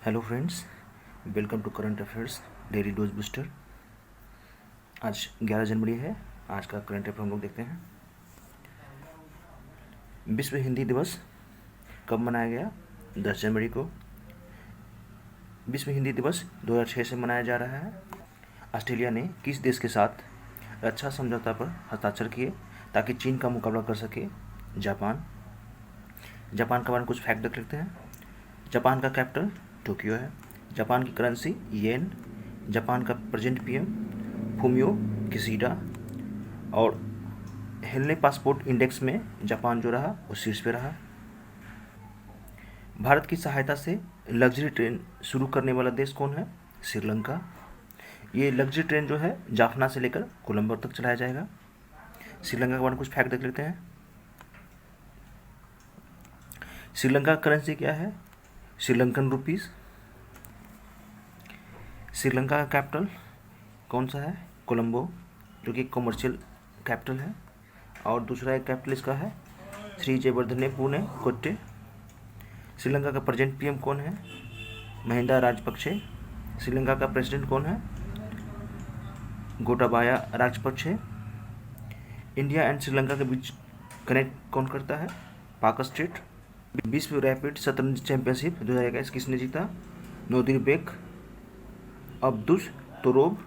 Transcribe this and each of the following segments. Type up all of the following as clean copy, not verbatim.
Hello friends, welcome to current affairs daily dose booster. आज 11 जनवरी है। आज का करंट अफेयर हम लोग देखते हैं। विश्व हिंदी दिवस कब मनाया गया? 10 जनवरी को। विश्व हिंदी दिवस 2006 से मनाया जा रहा है। ऑस्ट्रेलिया ने किस देश के साथ रक्षा समझौता पर हस्ताक्षर किए ताकि चीन का मुकाबला कर सके? जापान। जापान के बारे में कुछ फैक्ट देख लेते हैं। जापान का कैपिटल टोक्यो है। जापान की करेंसी येन। जापान का प्रेजेंट पीएम फूमियो किशिडा। और हेलने पासपोर्ट इंडेक्स में जापान जो रहा वो शीर्ष पे रहा। भारत की सहायता से लग्जरी ट्रेन शुरू करने वाला देश कौन है? श्रीलंका। ये लग्जरी ट्रेन जो है जाफना से लेकर कोलंबो तक चलाया जाएगा। श्रीलंका के बारे में कुछ फैक्ट देख लेते हैं। श्रीलंका का करेंसी क्या है? श्रीलंकन रुपीस। श्रीलंका का कैपिटल कौन सा है? कोलंबो, जो कि कॉमर्शियल कैपिटल है। और दूसरा एक कैपिटल इसका है श्री जयवर्धने पुणे कोट्टे। श्रीलंका का प्रेजेंट पीएम कौन है? महिंदा राजपक्षे। श्रीलंका का प्रेसिडेंट कौन है? गोटाबाया राजपक्षे। इंडिया एंड श्रीलंका के बीच कनेक्ट कौन करता है? पाक स्ट्रेट। विश्व रैपिड शतरंज चैंपियनशिप 2021 किसने जीता? नोदिरबेक अब्दुस तोरोब।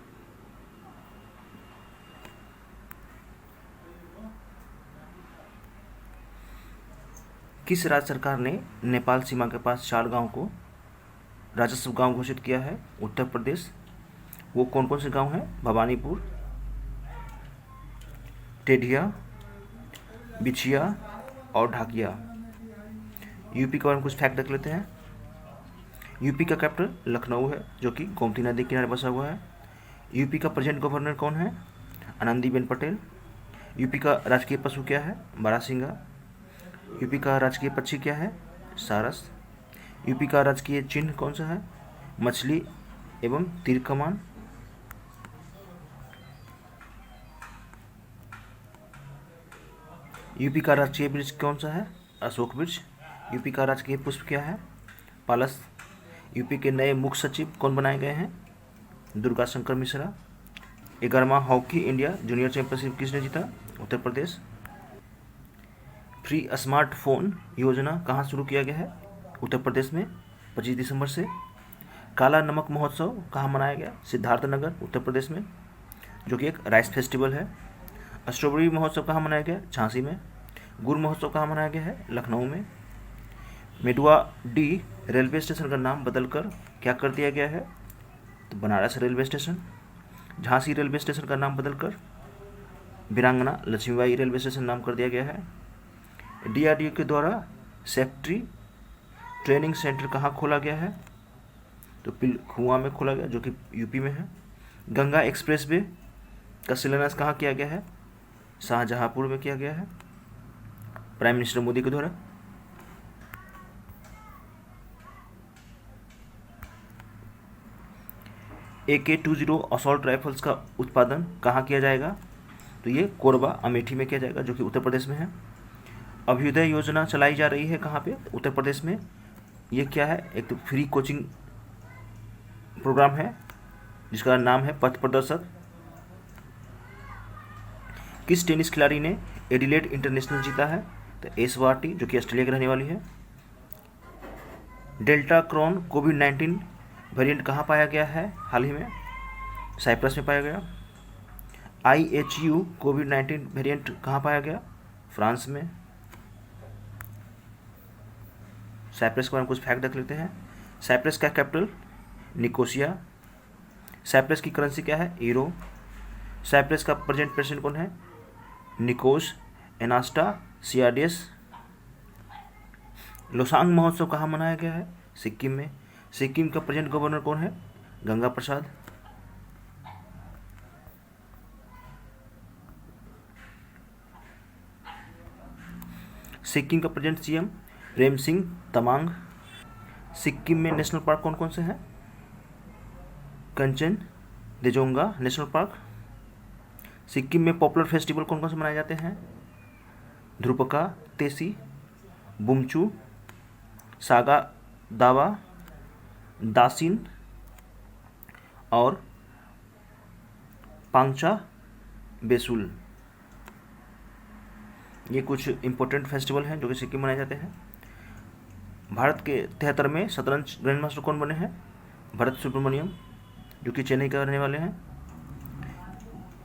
किस राज्य सरकार ने नेपाल सीमा के पास 4 गांव को राजस्व गांव घोषित किया है? उत्तर प्रदेश। वो कौन कौन से गांव हैं? भवानीपुर, टेढ़िया, बिछिया और ढाकिया। यूपी के बारे में कुछ फैक्ट देख लेते हैं। यूपी का कैपिटल लखनऊ है, जो कि गोमती नदी के किनारे बसा हुआ है। यूपी का प्रेजेंट गवर्नर कौन है? आनंदीबेन पटेल। यूपी का राजकीय पशु क्या है? बारहसिंगा। यूपी का राजकीय पक्षी क्या है? सारस। यूपी का राजकीय चिन्ह कौन सा है? मछली एवं तीर कमान। यूपी का राजकीय वृक्ष कौन सा है? अशोक वृक्ष। यूपी का राजकीय पुष्प क्या है? पालस। यूपी के नए मुख्य सचिव कौन बनाए गए हैं? दुर्गा शंकर मिश्रा। 11वां हॉकी इंडिया जूनियर चैंपियनशिप किसने जीता? उत्तर प्रदेश। फ्री स्मार्टफोन योजना कहाँ शुरू किया गया है? उत्तर प्रदेश में 25 दिसंबर से। काला नमक महोत्सव कहाँ मनाया गया? सिद्धार्थनगर उत्तर प्रदेश में, जो कि एक राइस फेस्टिवल है। स्ट्रॉबेरी महोत्सव कहाँ मनाया गया? झांसी में। गुड़ महोत्सव कहाँ मनाया गया है? लखनऊ में। मेडुआ डी रेलवे स्टेशन का नाम बदलकर क्या कर दिया गया है? तो Banaras railway station. Jhansi railway station का नाम बदलकर वीरांगना लक्ष्मीबाई रेलवे स्टेशन नाम कर दिया गया है। डीआरडीओ के द्वारा सेफ्टी ट्रेनिंग सेंटर कहाँ खोला गया है? तो पिलखुआ में खोला गया, जो कि यूपी में है। गंगा एक्सप्रेसवे का शिलान्यास कहाँ किया गया है? शाहजहांपुर में किया गया है, प्राइम मिनिस्टर मोदी के द्वारा। AK-20 असॉल्ट राइफल्स का उत्पादन कहाँ किया जाएगा? तो ये कोरबा अमेठी में किया जाएगा, जो कि उत्तर प्रदेश में है। अभ्युदय योजना चलाई जा रही है कहाँ पे? उत्तर प्रदेश में। ये क्या है? एक तो फ्री कोचिंग प्रोग्राम है जिसका नाम है पथ प्रदर्शक। किस टेनिस खिलाड़ी ने एडिलेड इंटरनेशनल जीता है? तो एशवार्टी, जो कि ऑस्ट्रेलिया की रहने वाली है। डेल्टा क्रॉन कोविड-19 वेरिएंट कहाँ पाया गया है हाल ही में? साइप्रस में पाया गया। IHU कोविड-19 वेरिएंट कहाँ पाया गया? फ्रांस में। साइप्रस के बारे में कुछ फैक्ट देख लेते हैं। साइप्रस का कैपिटल निकोसिया। साइप्रस की करेंसी क्या है? यूरो। साइप्रस का प्रेजेंट प्रेसिडेंट कौन है? निकोस एनास्टासियाडिस। लोसांग महोत्सव कहाँ मनाया गया है? सिक्किम में। सिक्किम का प्रेजेंट गवर्नर कौन है? गंगा प्रसाद। सिक्किम का प्रेजेंट सीएम प्रेम सिंह तमांग। सिक्किम में नेशनल पार्क कौन कौन से हैं? कंचन देजोंगा नेशनल पार्क। सिक्किम में पॉपुलर फेस्टिवल कौन कौन से मनाए जाते हैं? ध्रुपका तेसी, बुमचू, सागा दावा दासिन और पांगचा बेसुल। ये कुछ इम्पोर्टेंट फेस्टिवल हैं जो कि सिक्किम मनाए जाते हैं। भारत के 73वें शतरंज ग्रैंड मास्टर कौन बने हैं? भरत सुब्रमण्यम, जो कि चेन्नई का रहने वाले हैं।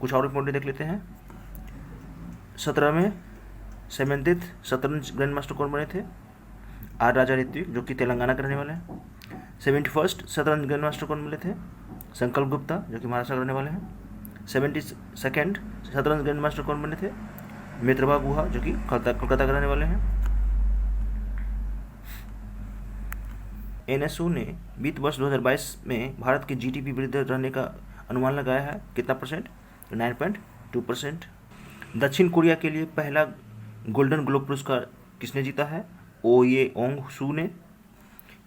कुछ और इम्पोर्टेंट देख लेते हैं। 17वें 70th शतरंज ग्रैंड मास्टर कौन बने थे? आर राजा ऋत्विक, जो कि तेलंगाना के रहने वाले हैं। 71st शतरंज ग्रैंड मास्टर कौन बने थे? संकल्प गुप्ता, जो कि महाराष्ट्र के रहने वाले हैं। 72nd शतरंज ग्रैंड मास्टर कौन बने थे? मित्रभा गुहा, जो कि कोलकाता के रहने वाले हैं। एनएसओ ने वित्त वर्ष 2022 में भारत के जीडीपी वृद्धि दर रहने का अनुमान लगाया है। कितना परसेंट? 9.2%। दक्षिण कोरिया के लिए पहला गोल्डन ग्लोब पुरस्कार किसने जीता है? ओ ये ओंग सू ने।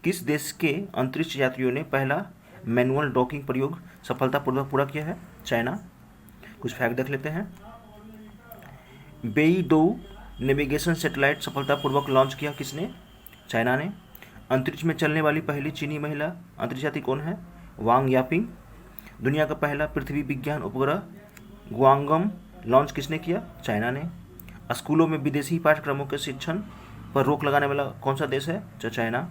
किस देश के अंतरिक्ष यात्रियों ने पहला मैनुअल डॉकिंग प्रयोग सफलतापूर्वक पूरा किया है? चाइना। कुछ फैक्ट देख लेते हैं। बेईडो नेविगेशन सैटेलाइट सफलतापूर्वक लॉन्च किया किसने? चाइना ने। अंतरिक्ष में चलने वाली पहली चीनी महिला अंतरिक्ष यात्री कौन है? Wang Yaping. दुनिया का पहला पृथ्वी विज्ञान उपग्रह ग्वांगम लॉन्च किसने किया? चाइना ने। स्कूलों में विदेशी पाठ्यक्रमों के शिक्षण पर रोक लगाने वाला कौन सा देश है? तो चाइना।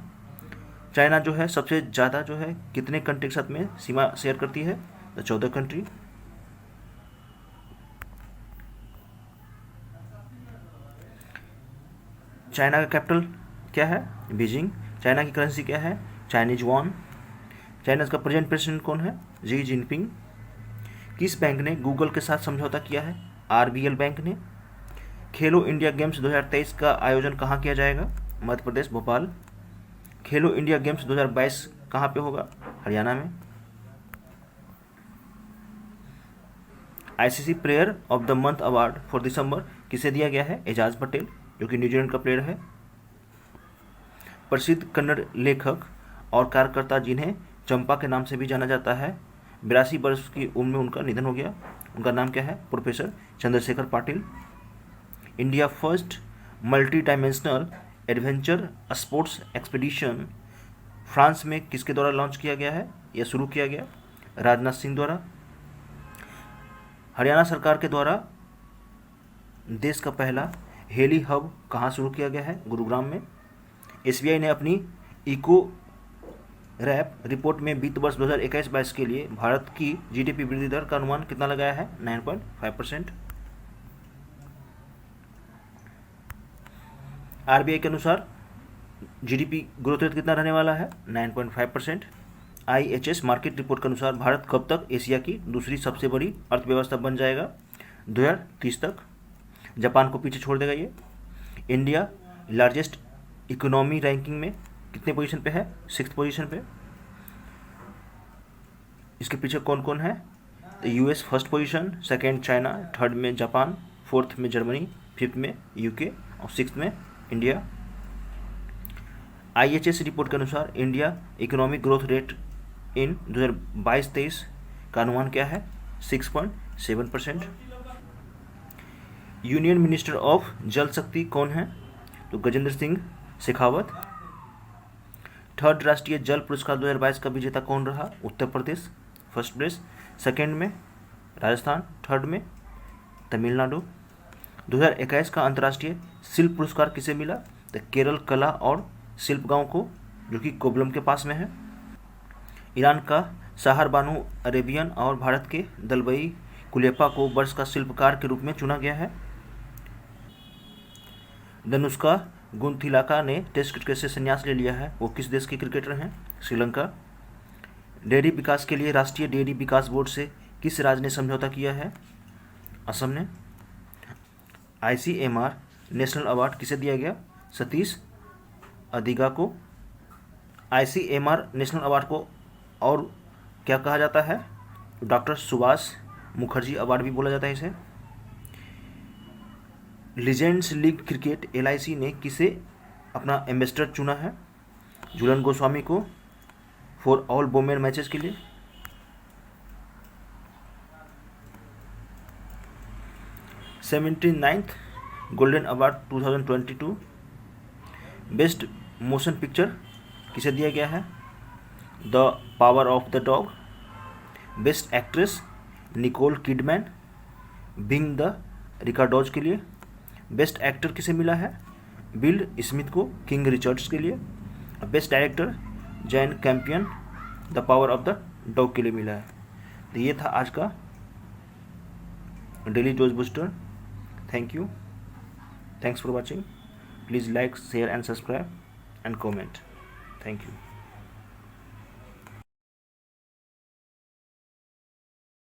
चाइना जो है सबसे ज़्यादा जो है कितने कंट्री के साथ में सीमा शेयर करती है? तो 14 कंट्री। चाइना का कैपिटल क्या है? बीजिंग। चाइना की करेंसी क्या है? Chinese won. चाइना का प्रेजेंट प्रेसिडेंट कौन है? Xi Jinping. किस बैंक ने गूगल के साथ समझौता किया है? आरबीएल बैंक ने। खेलो इंडिया गेम्स 2023 का आयोजन कहाँ किया जाएगा? मध्य प्रदेश, भोपाल। खेलो इंडिया गेम्स 2022 कहाँ पे होगा? हरियाणा में। ICC player of the month award for December किसे दिया गया है? एजाज पटेल, जो कि न्यूजीलैंड का प्लेयर है। प्रसिद्ध कन्नड़ लेखक और कार्यकर्ता जिन्हें चंपा के नाम से भी जाना जाता है, 82 वर्ष की उम्र में उनका निधन हो गया। उनका नाम क्या है? Professor Chandrashekhar Patil. India first multi dimensional adventure sports expedition France में किसके द्वारा लॉन्च किया गया है या शुरू किया गया? राजनाथ सिंह द्वारा। हरियाणा सरकार के द्वारा देश का पहला हेली हब कहाँ शुरू किया गया है? गुरुग्राम में। एसबीआई ने अपनी इको रैप रिपोर्ट में वित्त वर्ष 2021-22 के लिए भारत की जीडीपी वृद्धि दर का अनुमान कितना लगाया है? 9.5%। आरबीआई के अनुसार जीडीपी ग्रोथ रेट कितना रहने वाला है? 9.5%। आईएचएस मार्केट रिपोर्ट के अनुसार भारत कब तक एशिया की दूसरी सबसे बड़ी अर्थव्यवस्था बन जाएगा? 2030 तक। जापान को पीछे छोड़ देगा ये। इंडिया लार्जेस्ट इकोनॉमी रैंकिंग में कितने पोजीशन पे है? 6th पोजीशन पे। इसके पीछे कौन कौन है? US first position, second China, third में जापान, फोर्थ में जर्मनी, फिफ्थ में यूके और सिक्स्थ में इंडिया। आईएचएस रिपोर्ट के अनुसार India economic growth rate in 2022-23 का अनुमान क्या है? 6.7%। यूनियन मिनिस्टर ऑफ जल शक्ति कौन है? तो गजेंद्र सिंह शेखावत। थर्ड राष्ट्रीय जल पुरस्कार 2022 का विजेता कौन रहा? Uttar Pradesh, first place. Second में राजस्थान, थर्ड में तमिलनाडु। 2021 का अंतर्राष्ट्रीय शिल्प पुरस्कार किसे मिला? तो केरल कला और शिल्प गांव को, जो कि कोबलम के पास में है। ईरान का शाहर बानू अरेबियन और भारत के दलबई कुलेपा को वर्ष का शिल्पकार के रूप में चुना गया है। धनुष्का गुनतिलाका ने टेस्ट क्रिकेट से संन्यास ले लिया है। वो किस देश के क्रिकेटर हैं? श्रीलंका। डेयरी विकास के लिए राष्ट्रीय डेयरी विकास बोर्ड से किस राज्य ने समझौता किया है? असम ने। आईसीएमआर नेशनल अवार्ड किसे दिया गया? सतीश अधिगा को। आईसीएमआर नेशनल अवार्ड को और क्या कहा जाता है? डॉक्टर सुभाष मुखर्जी अवार्ड भी बोला जाता है इसे। लीजेंड्स लीग क्रिकेट एलआईसी ने किसे अपना एम्बेसडर चुना है? झूलन गोस्वामी को फॉर ऑल वोमेन मैचेस के लिए। Seventy ninth golden award 2022 best motion picture किसे दिया गया है? The power of the dog. Best actress Nicole Kidman, being the Ricardos के लिए। बेस्ट एक्टर किसे मिला है? बिल स्मिथ को, किंग रिचर्ड्स के लिए। Best director Jane Campion, the power of the dog के लिए मिला है। तो ये था आज का daily dose booster. Thank you, thanks for watching. Please like, share and subscribe and comment. Thank you.